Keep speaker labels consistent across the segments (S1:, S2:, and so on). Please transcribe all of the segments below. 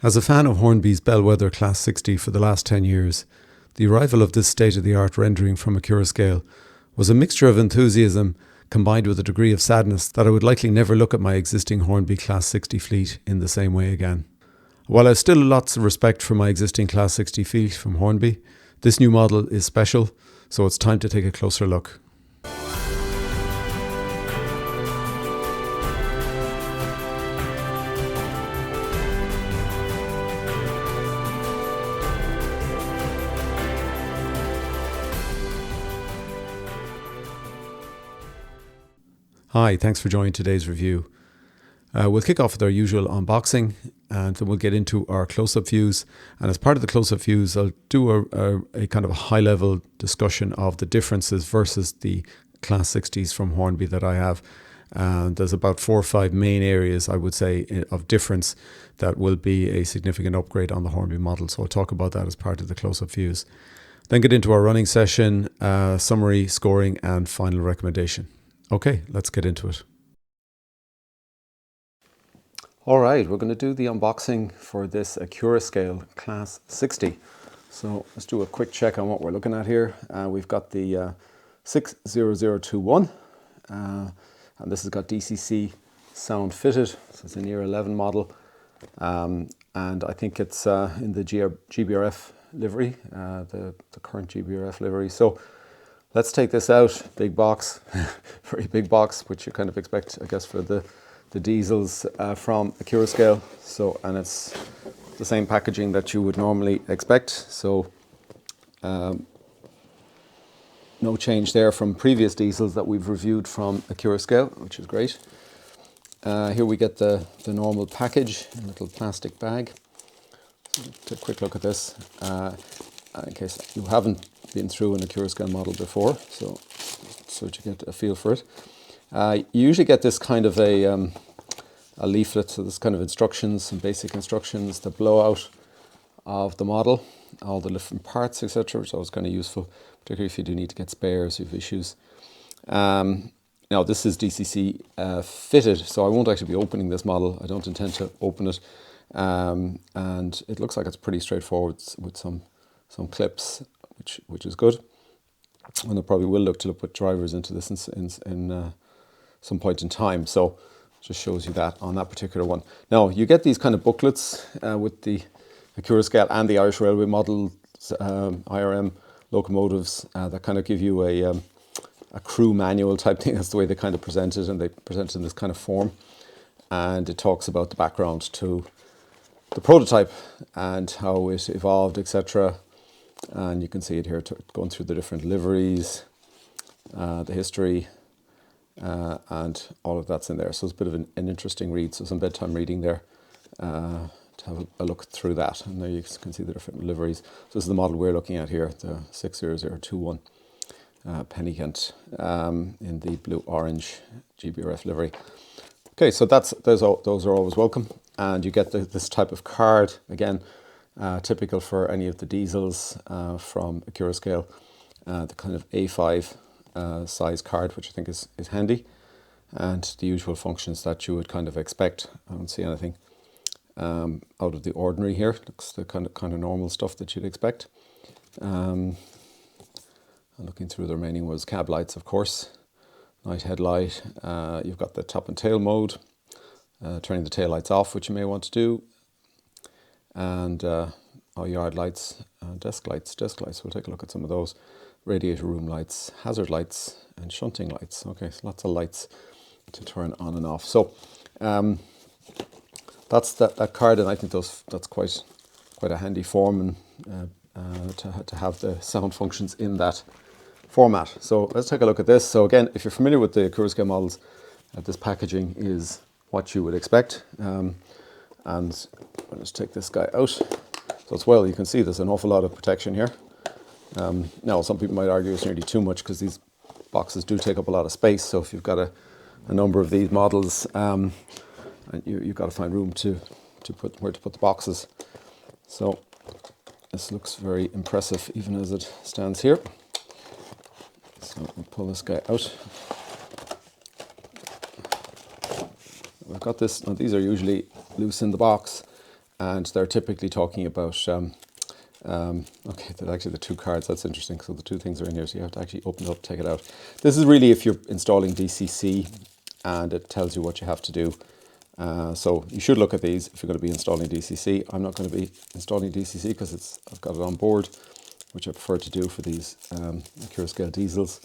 S1: As a fan of Hornby's Bellweather Class 60 for the last 10 years, the arrival of this state-of-the-art rendering from Accurascale was a mixture of enthusiasm combined with a degree of sadness that I would likely never look at my existing Hornby Class 60 fleet in the same way again. While I have still lots of respect for my existing Class 60 fleet from Hornby, this new model is special, so it's time to take a closer look. Hi, thanks for joining today's review. We'll kick off with our usual unboxing and then we'll get into our close-up views. And as part of the close-up views, I'll do a kind of a high-level discussion of the differences versus the Class 60s from Hornby that I have. And there's about 4 or 5 main areas, I would say, of difference that will be a significant upgrade on the Hornby model. So I'll talk about that as part of the close-up views. Then get into our running session, summary, scoring, and final recommendation. Okay, let's get into it. All right, we're going to do the unboxing for this Accurascale Class 60. So let's do a quick check on what we're looking at here. We've got the 60021, and this has got DCC sound fitted. So it's a Year 11 model, and I think it's in the GBRF livery, the current GBRF livery. So let's take this out. Big box, very big box, which you kind of expect, I guess, for the diesels from Accurascale. So, and it's the same packaging that you would normally expect. So, no change there from previous diesels that we've reviewed from Accurascale, which is great. Here we get the normal package, a little plastic bag. So take a quick look at this, in case you haven't been through an Accurascale model before, so you get a feel for it. You usually get this kind of a leaflet, so this kind of instructions, some basic instructions, the blowout of the model, all the different parts, etc., which is always kind of useful, particularly if you do need to get spares, you have issues. Now this is DCC fitted, so I won't actually be opening this model. I don't intend to open it, and it looks like it's pretty straightforward with some clips, which is good. And I probably will look to put drivers into this in some point in time. So just shows you that on that particular one. Now you get these kind of booklets with the Accurascale and the Irish Railway models, IRM locomotives that kind of give you a crew manual type thing. That's the way they kind of present it, and they present it in this kind of form. And it talks about the background to the prototype and how it evolved, etc. And you can see it here going through the different liveries, the history, and all of that's in there. So it's a bit of an interesting read. So some bedtime reading there to have a look through that. And there you can see the different liveries. So this is the model we're looking at here, the 60021 Penny Kent in the blue-orange GBRF livery. Okay, so those are always welcome. And you get this type of card, again, typical for any of the diesels from Accurascale, the kind of A5 size card, which I think is handy, and the usual functions that you would kind of expect. I don't see anything out of the ordinary here. Looks the kind of normal stuff that you'd expect. And looking through the remaining was cab lights, of course, night headlight. You've got the top and tail mode, turning the tail lights off, which you may want to do. And our yard lights, desk lights. We'll take a look at some of those. Radiator room lights, hazard lights, and shunting lights. Okay, so lots of lights to turn on and off. So that's that card, and I think that's quite a handy form, and to have the sound functions in that format. So let's take a look at this. So again, if you're familiar with the Accurascale models, this packaging is what you would expect. And let's take this guy out. So as well, you can see there's an awful lot of protection here. Now, some people might argue it's nearly too much because these boxes do take up a lot of space. So if you've got a number of these models, and you've got to find room to put where to put the boxes. So this looks very impressive, even as it stands here. So we'll pull this guy out. We've got this. Now these are usually loose in the box. and they're typically talking about, okay, actually the two cards, that's interesting. So the two things are in here, so you have to actually open it up, take it out. This is really if you're installing DCC, and it tells you what you have to do. So you should look at these if you're going to be installing DCC. I'm not going to be installing DCC because I've got it on board, which I prefer to do for these Accurascale diesels,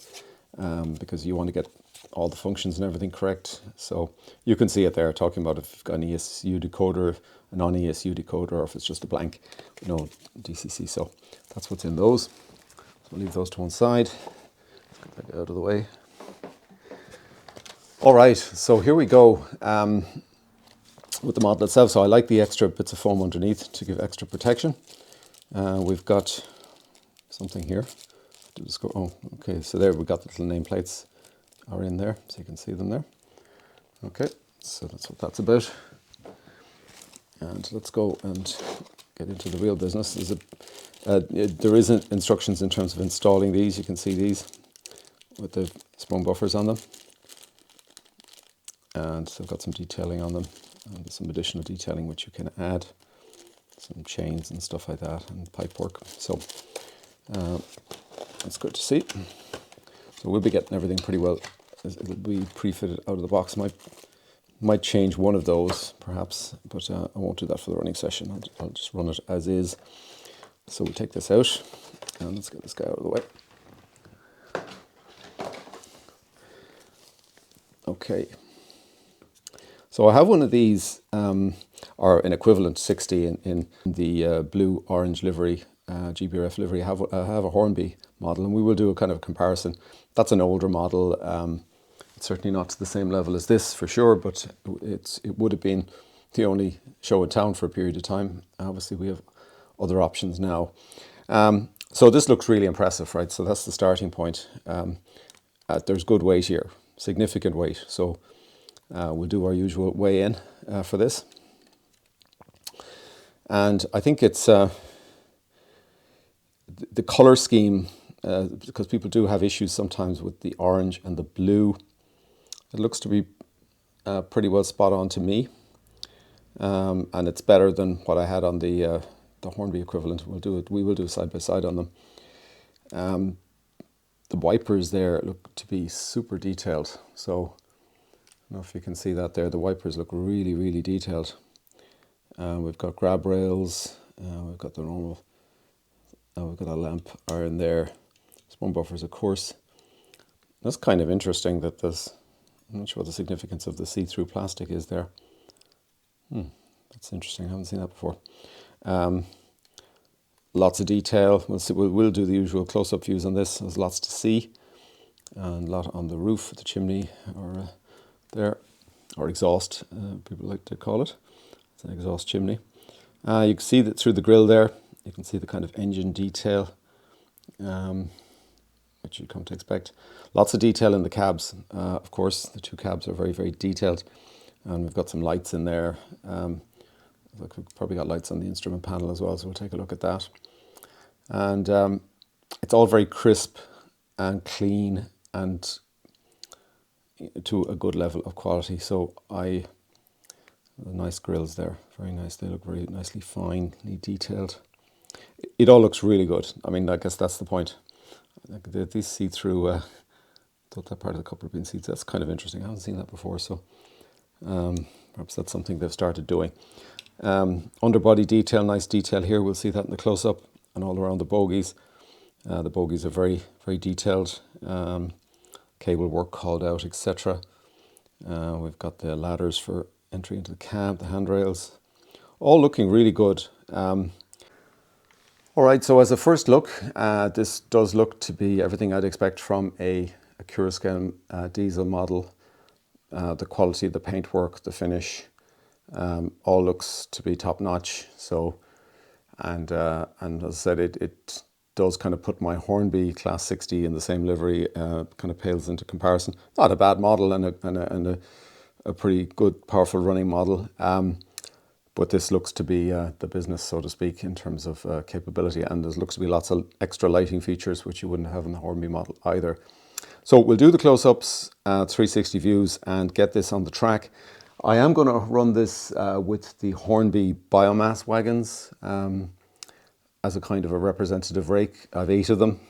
S1: because you want to get all the functions and everything correct. So you can see it there talking about if you've got an ESU decoder, a non-ESU decoder, or if it's just a blank, DCC. So that's what's in those. So we'll leave those to one side. Let's get that out of the way. All right, so here we go with the model itself. So I like the extra bits of foam underneath to give extra protection. We've got something here. Oh, okay, so there we've got the little nameplates are in there, so you can see them there. Okay, so that's what that's about. And let's go and get into the real business. There is instructions in terms of installing these. You can see these with the sprung buffers on them. And so I've got some detailing on them, and some additional detailing which you can add, some chains and stuff like that, and pipe work. So that's good to see. So we'll be getting everything pretty well. It'll be pre-fitted out of the box. Might change one of those perhaps, but I won't do that for the running session. I'll just run it as is. So we'll take this out, and let's get this guy out of the way. Okay. So I have one of these, or an equivalent 60 in the blue-orange livery, GBRF livery. I have a Hornby model, and we will do a kind of comparison. That's an older model. It's certainly not to the same level as this for sure, but it would have been the only show in town for a period of time. Obviously, we have other options now. So this looks really impressive, right? So that's the starting point. There's good weight here, significant weight. So we'll do our usual weigh in for this. And I think it's the color scheme, because people do have issues sometimes with the orange and the blue. It looks to be pretty well spot on to me. And it's better than what I had on the Hornby equivalent. We will do side by side on them. The wipers there look to be super detailed. So I don't know if you can see that there. The wipers look really, really detailed. We've got grab rails. We've got the normal. We've got a lamp iron there. Sprung buffers, of course. That's kind of interesting that there's. I'm not sure what the significance of the see-through plastic is there. That's interesting. I haven't seen that before. Lots of detail. We'll do the usual close-up views on this. There's lots to see, and a lot on the roof, the chimney, or there, or exhaust. People like to call it. It's an exhaust chimney. You can see that through the grille there. You can see the kind of engine detail, which you'd come to expect. Lots of detail in the cabs. Of course, the two cabs are very, very detailed, and we've got some lights in there. We've probably got lights on the instrument panel as well, so we'll take a look at that. And it's all very crisp and clean and to a good level of quality. So the nice grills there, very nice. They look very nicely finely detailed. It all looks really good. I mean, I guess that's the point. These see-through, thought that part of the coupler being see-through. That's kind of interesting. I haven't seen that before, so perhaps that's something they've started doing. Underbody detail, nice detail here. We'll see that in the close-up and all around the bogies. The bogies are very, very detailed. Cable work called out, etc. We've got the ladders for entry into the cab, the handrails, all looking really good. All right, so as a first look, this does look to be everything I'd expect from a Accurascale diesel model. The quality of the paintwork, the finish, all looks to be top notch. So, and as I said, it does kind of put my Hornby Class 60 in the same livery, kind of pales into comparison. Not a bad model and a pretty good, powerful running model. But this looks to be the business, so to speak, in terms of capability. And there looks to be lots of extra lighting features, which you wouldn't have in the Hornby model either. So we'll do the close-ups, 360 views, and get this on the track. I am going to run this with the Hornby biomass wagons as a kind of a representative rake. I have 8 of them.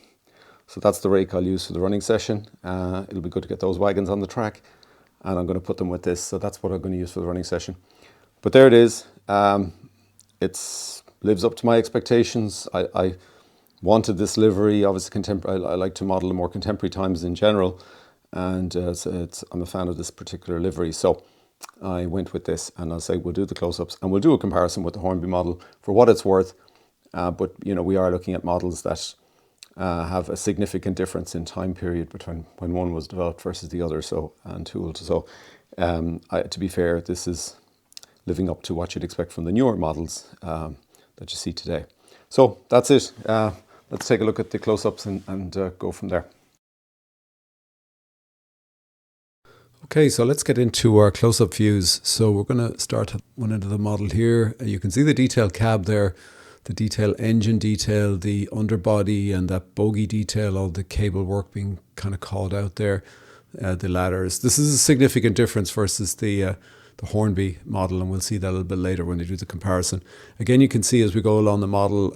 S1: So that's the rake I'll use for the running session. It'll be good to get those wagons on the track. And I'm going to put them with this. So that's what I'm going to use for the running session. But there it is. It lives up to my expectations. I wanted this livery. Obviously, contemporary. I like to model the more contemporary times in general. And I'm a fan of this particular livery. So I went with this, and I'll say we'll do the close-ups and we'll do a comparison with the Hornby model for what it's worth. But we are looking at models that have a significant difference in time period between when one was developed versus the other, and tooled. So to be fair, this is living up to what you'd expect from the newer models that you see today. So that's it. Let's take a look at the close-ups and go from there. Okay, so let's get into our close-up views. So we're going to start at one end of the model here. You can see the detailed cab there, the detail engine detail, the underbody and that bogie detail, all the cable work being kind of called out there, the ladders. This is a significant difference versus the Hornby model, and we'll see that a little bit later when they do the comparison. Again, you can see as we go along the model,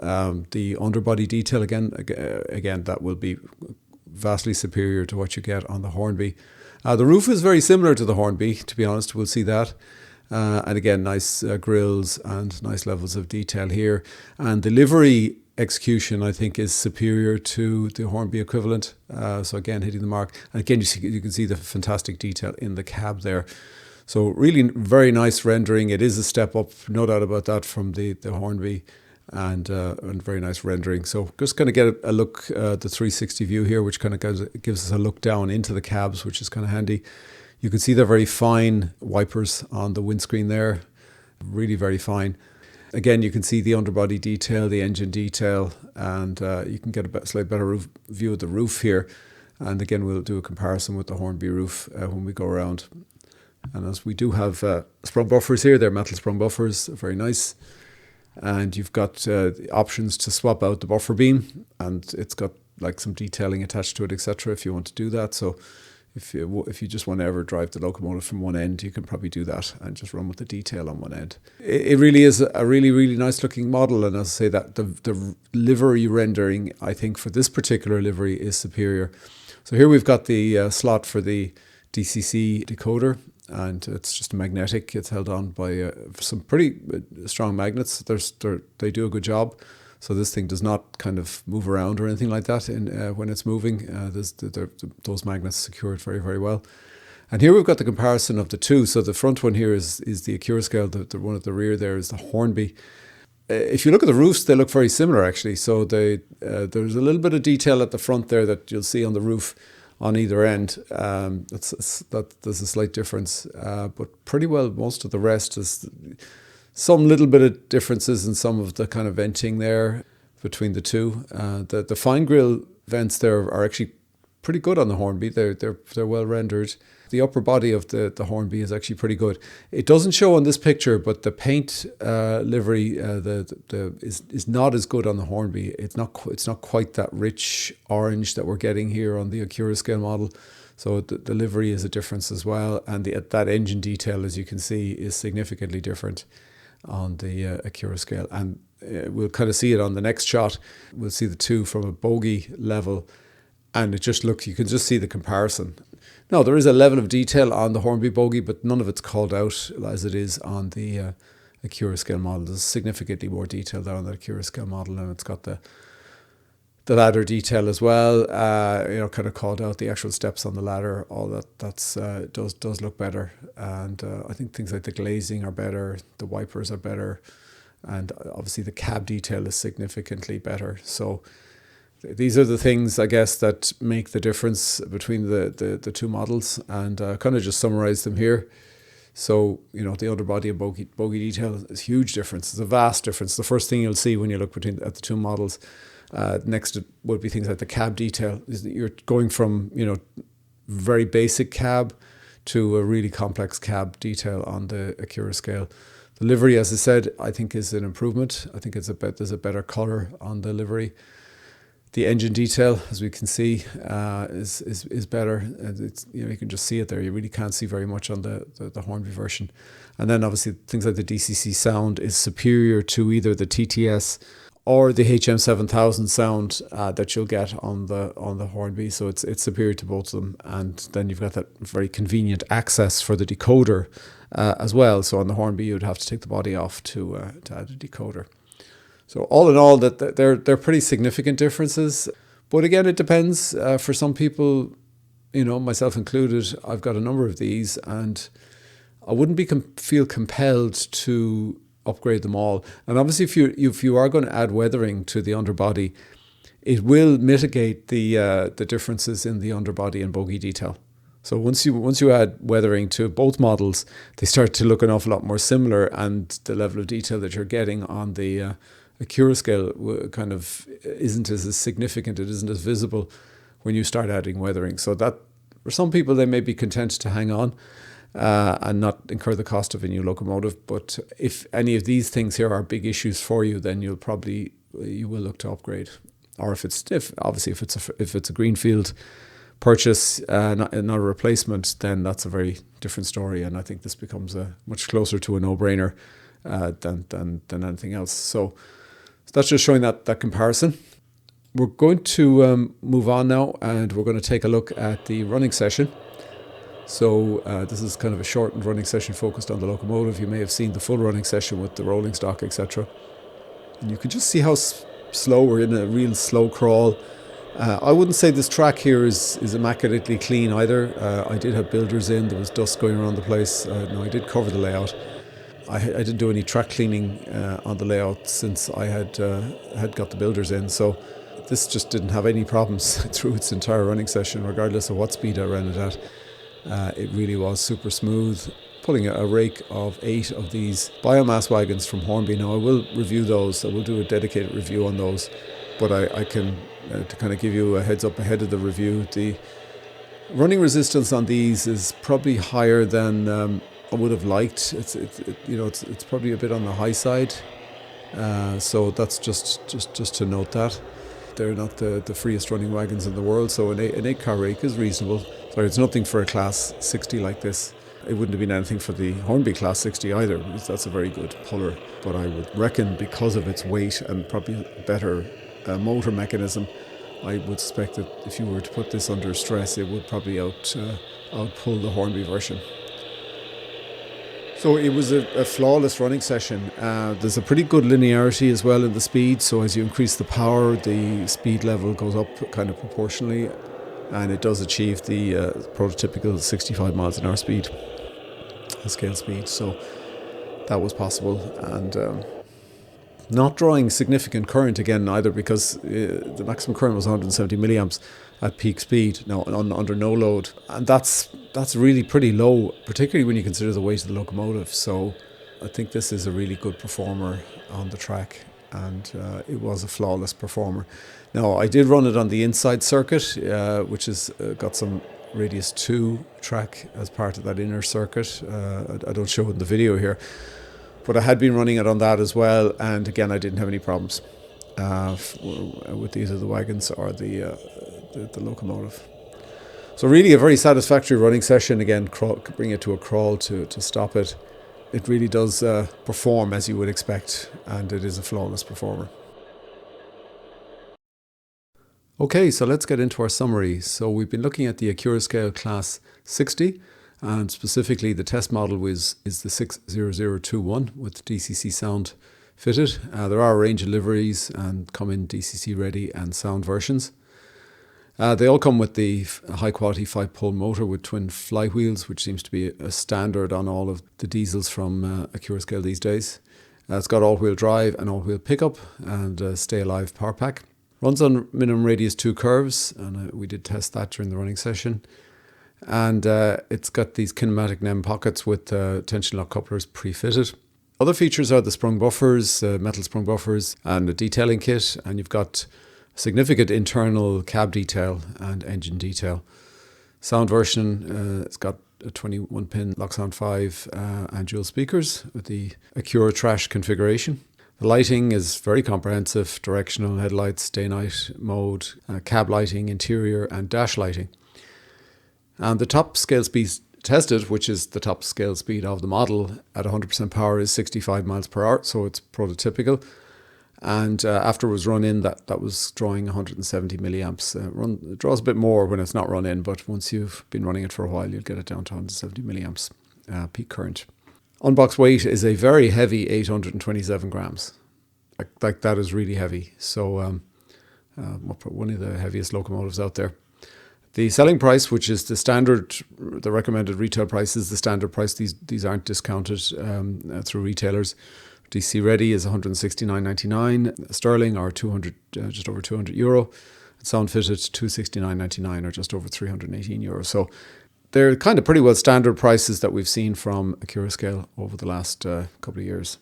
S1: the underbody detail again, that will be vastly superior to what you get on the Hornby. The roof is very similar to the Hornby, to be honest, we'll see that. And again, nice grills and nice levels of detail here. And the livery execution, I think, is superior to the Hornby equivalent. So again, hitting the mark. And again, you can see the fantastic detail in the cab there. So really very nice rendering. It is a step up, no doubt about that, from the Hornby. And very nice rendering. So just kind of get a look at the 360 view here, which kind of gives us a look down into the cabs, which is kind of handy. You can see the very fine wipers on the windscreen there, really very fine. Again, you can see the underbody detail, the engine detail, and you can get a slightly better view of the roof here. And again, we'll do a comparison with the Hornby roof when we go around. And as we do have sprung buffers here, they're metal sprung buffers, very nice. And you've got the options to swap out the buffer beam, and it's got like some detailing attached to it, etc. if you want to do that. So if you just want to ever drive the locomotive from one end, you can probably do that and just run with the detail on one end. It really is a really, really nice looking model. And as I say, that the livery rendering, I think, for this particular livery is superior. So here we've got the slot for the DCC decoder. And it's just magnetic. It's held on by some pretty strong magnets. They do a good job. So this thing does not kind of move around or anything like that when it's moving. Those magnets secure it very, very well. And here we've got the comparison of the two. So the front one here is the Accurascale. The one at the rear there is the Hornby. If you look at the roofs, they look very similar, actually. So there's a little bit of detail at the front there that you'll see on the roof on either end. There's a slight difference, but pretty well most of the rest is some little bit of differences in some of the kind of venting there between the two. The fine grill vents there are actually pretty good on the Hornby. They're well rendered. The upper body of the Hornby is actually pretty good. It doesn't show on this picture, but the paint livery is not as good on the Hornby. It's not quite that rich orange that we're getting here on the Accurascale model. So the livery is a difference as well, and that engine detail, as you can see, is significantly different on the Accurascale. And we'll kind of see it on the next shot. We'll see the two from a bogie level, and you can just see the comparison. No, there is a level of detail on the Hornby bogie, but none of it's called out as it is on the Accurascale model. There's significantly more detail there on the Accurascale model, and it's got the ladder detail as well. Kind of called out the actual steps on the ladder. All that does look better, and I think things like the glazing are better, the wipers are better, and obviously the cab detail is significantly better. So these are the things, I guess, that make the difference between the two models, and kind of just summarize them here. So, the underbody and bogie detail is a huge difference. It's a vast difference. The first thing you'll see when you look at the two models. Next would be things like the cab detail. You're going from, very basic cab to a really complex cab detail on the Accurascale. The livery, as I said, I think is an improvement. I think there's a better colour on the livery. The engine detail, as we can see, is better. And it's, you can just see it there. You really can't see very much on the Hornby version. And then obviously things like the DCC sound is superior to either the TTS or the HM7000 sound that you'll get on the Hornby. So it's superior to both of them. And then you've got that very convenient access for the decoder as well. So on the Hornby, you'd have to take the body off to add a decoder. So all in all, that they're pretty significant differences. But again, it depends. For some people, myself included, I've got a number of these, and I wouldn't feel compelled to upgrade them all. And obviously, if you are going to add weathering to the underbody, it will mitigate the differences in the underbody and bogie detail. So once you add weathering to both models, they start to look an awful lot more similar, and the level of detail that you're getting on the Accurascale kind of isn't as significant, it isn't as visible when you start adding weathering. So that, for some people, they may be content to hang on and not incur the cost of a new locomotive. But if any of these things here are big issues for you, then you will look to upgrade. Or if it's a greenfield purchase, not a replacement, then that's a very different story. And I think this becomes much closer to a no-brainer than anything else. So that's just showing that comparison. We're going to move on now, and we're going to take a look at the running session. So this is kind of a shortened running session focused on the locomotive. You may have seen the full running session with the rolling stock, etc. And you can just see how slow we're in, a real slow crawl. I wouldn't say this track here is immaculately clean either. I did have builders in. There was dust going around the place. No, I did cover the layout. I didn't do any track cleaning on the layout since I had got the builders in. So this just didn't have any problems through its entire running session, regardless of what speed I ran it at. It really was super smooth. Pulling a rake of 8 of these biomass wagons from Hornby. Now I will review those. I will do a dedicated review on those. But I can, to kind of give you a heads up ahead of the review, the running resistance on these is probably higher than I would have liked. It's probably a bit on the high side. So that's just to note that. They're not the freest running wagons in the world, so an 8-car rake is reasonable. So it's nothing for a Class 60 like this. It wouldn't have been anything for the Hornby Class 60 either, because that's a very good puller. But I would reckon, because of its weight and probably better motor mechanism, I would suspect that if you were to put this under stress, it would probably outpull the Hornby version. So it was a flawless running session. There's a pretty good linearity as well in the speed, so as you increase the power, the speed level goes up kind of proportionally, and it does achieve the prototypical 65 miles an hour speed, scale speed. So that was possible, and not drawing significant current again either, because the maximum current was 170 milliamps at peak speed, now under no load, and that's really pretty low, particularly when you consider the weight of the locomotive. So I think this is a really good performer on the track, and it was a flawless performer. Now I did run it on the inside circuit, which has got some radius 2 track as part of that inner circuit. I don't show it in the video here, but I had been running it on that as well, and again I didn't have any problems with either the wagons or the locomotive. So really a very satisfactory running session. Again, bring it to a crawl to stop it. It really does perform as you would expect, and it is a flawless performer. Okay, so let's get into our summary. So we've been looking at the Accurascale Class 60, and specifically the test model is the 60021 with DCC sound fitted. There are a range of liveries and come in DCC ready and sound versions. They all come with the high quality 5-pole motor with twin flywheels, which seems to be a standard on all of the diesels from Accurascale these days. It's got all-wheel drive and all-wheel pickup and Stay Alive power pack. Runs on minimum radius 2 curves, and we did test that during the running session. And it's got these kinematic NEM pockets with tension lock couplers pre-fitted. Other features are the sprung buffers, metal sprung buffers, and a detailing kit, and you've got significant internal cab detail and engine detail. Sound version, it's got a 21-pin Locksound 5 and dual speakers with the Accura Trash configuration. The lighting is very comprehensive: directional headlights, day-night mode, cab lighting, interior and dash lighting. And the top scale speed tested, which is the top scale speed of the model at 100% power, is 65 miles per hour, so it's prototypical. And after it was run in, that was drawing 170 milliamps. It draws a bit more when it's not run in, but once you've been running it for a while, you'll get it down to 170 milliamps peak current. On-box weight is a very heavy 827 grams. Like that is really heavy. So one of the heaviest locomotives out there. The selling price, which is the standard, the recommended retail price, is the standard price. These aren't discounted through retailers. DC ready is 169.99 sterling, or 200, just over 200 euro. Sound fitted 269.99, or just over 318 euro. So they're kind of pretty well standard prices that we've seen from Accurascale over the last couple of years.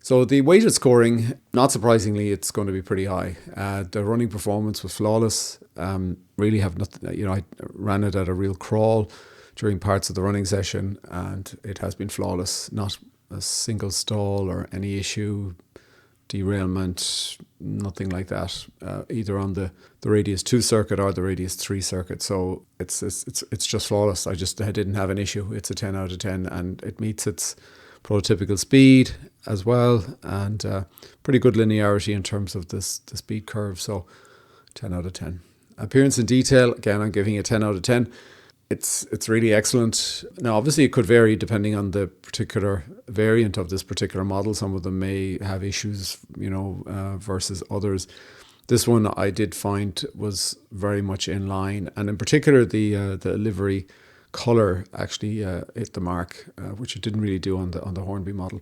S1: So the weighted scoring, not surprisingly, it's going to be pretty high. The running performance was flawless. Really have nothing. I ran it at a real crawl during parts of the running session, and it has been flawless. Not a single stall or any issue, derailment, nothing like that. Either on the Radius 2 circuit or the Radius 3 circuit. So it's just flawless. I didn't have an issue. It's a 10 out of 10, and it meets its prototypical speed as well, and pretty good linearity in terms of the speed curve. So 10 out of 10. Appearance and detail, again, I'm giving it 10 out of 10. It's really excellent. Now, obviously, it could vary depending on the particular variant of this particular model. Some of them may have issues, versus others. This one I did find was very much in line, and in particular, the livery color actually hit the mark, which it didn't really do on the Hornby model.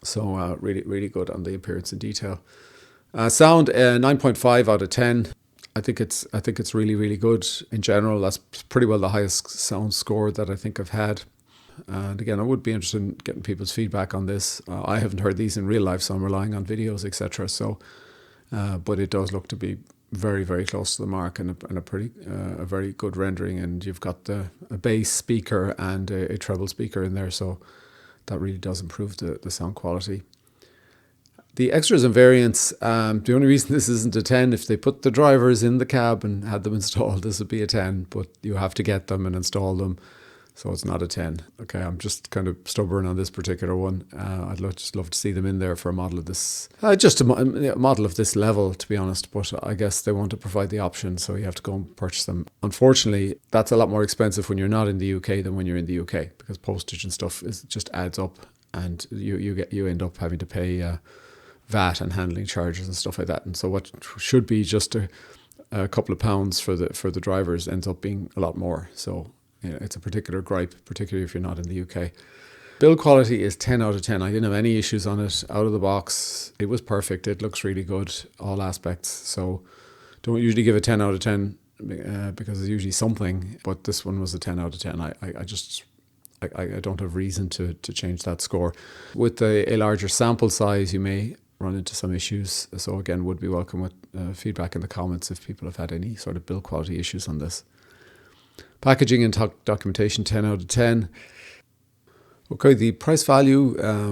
S1: So really good on the appearance and detail. Sound 9.5 out of 10. I think it's really, really good in general. That's pretty well the highest sound score that I think I've had. And again, I would be interested in getting people's feedback on this. I haven't heard these in real life, so I'm relying on videos, etc. So, but it does look to be very, very close to the mark, and a very good rendering. And you've got a bass speaker and a treble speaker in there, so that really does improve the sound quality. The extras and variants, the only reason this isn't a 10, if they put the drivers in the cab and had them installed, this would be a 10, but you have to get them and install them, so it's not a 10. Okay, I'm just kind of stubborn on this particular one. I'd just love to see them in there for a model of this, just a model of this level, to be honest, but I guess they want to provide the option, so you have to go and purchase them. Unfortunately, that's a lot more expensive when you're not in the UK than when you're in the UK, because postage and stuff just adds up, and you end up having to pay VAT and handling charges and stuff like that. And so what should be just a couple of pounds for the drivers ends up being a lot more. So it's a particular gripe, particularly if you're not in the UK. Build quality is 10 out of 10. I didn't have any issues on it out of the box. It was perfect. It looks really good, all aspects. So don't usually give a 10 out of 10 because it's usually something, but this one was a 10 out of 10. I don't have reason to change that score. With a larger sample size, you may run into some issues. So again, would be welcome with feedback in the comments if people have had any sort of build quality issues on this. Packaging and documentation, 10 out of 10. Okay, the price value,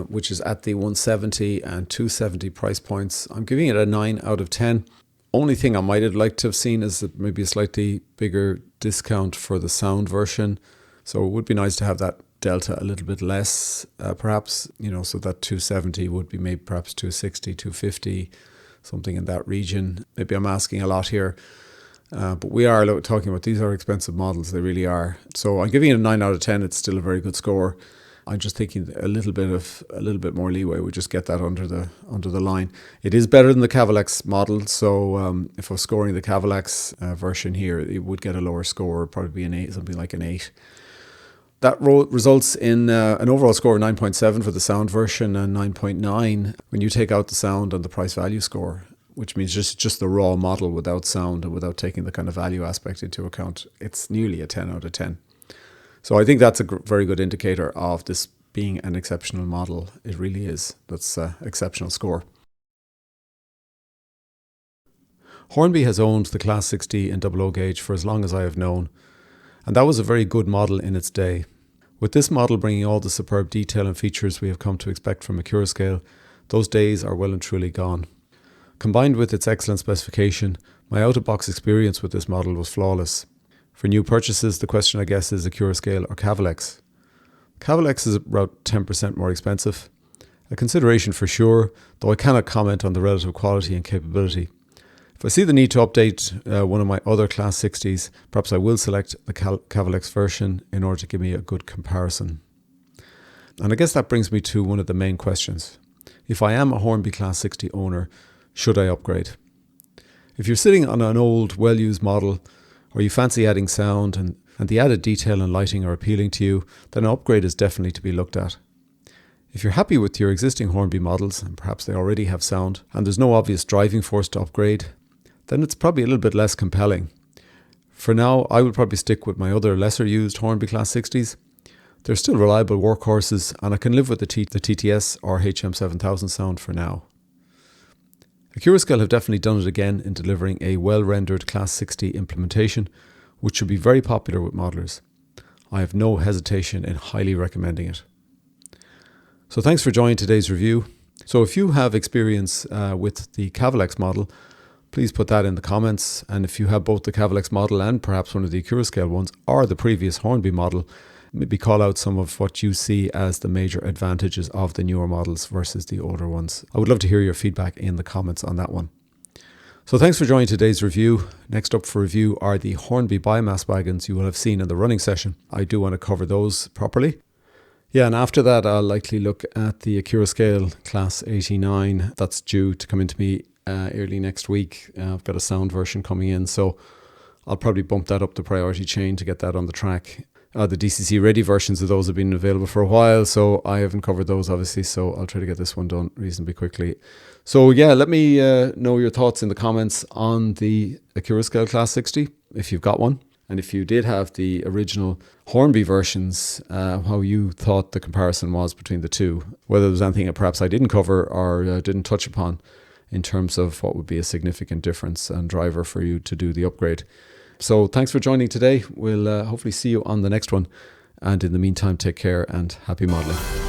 S1: which is at the 170 and 270 price points, I'm giving it a 9 out of 10. Only thing I might have liked to have seen is maybe a slightly bigger discount for the sound version. So it would be nice to have that delta a little bit less, perhaps, so that 270 would be maybe perhaps 260, 250, something in that region. Maybe I'm asking a lot here, but we are talking about, these are expensive models, they really are. So I'm giving it a 9 out of 10. It's still a very good score. I'm just thinking a little bit more leeway would just get that under the line. It is better than the Cavalex model, so if I was scoring the Cavalex version here, it would get a lower score, probably be an 8, something like an 8. That results in an overall score of 9.7 for the sound version and 9.9 when you take out the sound and the price value score, which means just the raw model without sound and without taking the kind of value aspect into account. It's nearly a 10 out of 10. So I think that's a very good indicator of this being an exceptional model. It really is. That's an exceptional score. Hornby has owned the Class 6D and 00 gauge for as long as I have known, and that was a very good model in its day. With this model bringing all the superb detail and features we have come to expect from Accurascale, those days are well and truly gone. Combined with its excellent specification, my out-of-box experience with this model was flawless. For new purchases, the question I guess is Accurascale or Cavalex. Cavalex is about 10% more expensive. A consideration for sure, though I cannot comment on the relative quality and capability. If I see the need to update one of my other Class 60s, perhaps I will select the Cavalex version in order to give me a good comparison. And I guess that brings me to one of the main questions. If I am a Hornby Class 60 owner, should I upgrade? If you're sitting on an old, well-used model, or you fancy adding sound and the added detail and lighting are appealing to you, then an upgrade is definitely to be looked at. If you're happy with your existing Hornby models, and perhaps they already have sound, and there's no obvious driving force to upgrade, then it's probably a little bit less compelling. For now, I will probably stick with my other lesser used Hornby Class 60s. They're still reliable workhorses, and I can live with the TTS or HM7000 sound for now. Accurascale have definitely done it again in delivering a well-rendered Class 60 implementation, which should be very popular with modelers. I have no hesitation in highly recommending it. So thanks for joining today's review. So if you have experience with the Cavalex model, please put that in the comments. And if you have both the Cavalex model and perhaps one of the Accurascale ones or the previous Hornby model, maybe call out some of what you see as the major advantages of the newer models versus the older ones. I would love to hear your feedback in the comments on that one. So thanks for joining today's review. Next up for review are the Hornby biomass wagons you will have seen in the running session. I do want to cover those properly. Yeah, and after that I'll likely look at the Accurascale Class 89. That's due to come into me early next week. I've got a sound version coming in, so I'll probably bump that up the priority chain to get that on the track. The DCC ready versions of those have been available for a while, so I haven't covered those obviously, so I'll try to get this one done reasonably quickly. So yeah, let me know your thoughts in the comments on the Accurascale Class 60, if you've got one. And if you did have the original Hornby versions, how you thought the comparison was between the two. Whether there was anything that perhaps I didn't cover or didn't touch upon in terms of what would be a significant difference and driver for you to do the upgrade. So thanks for joining today. We'll hopefully see you on the next one. And in the meantime, take care and happy modeling.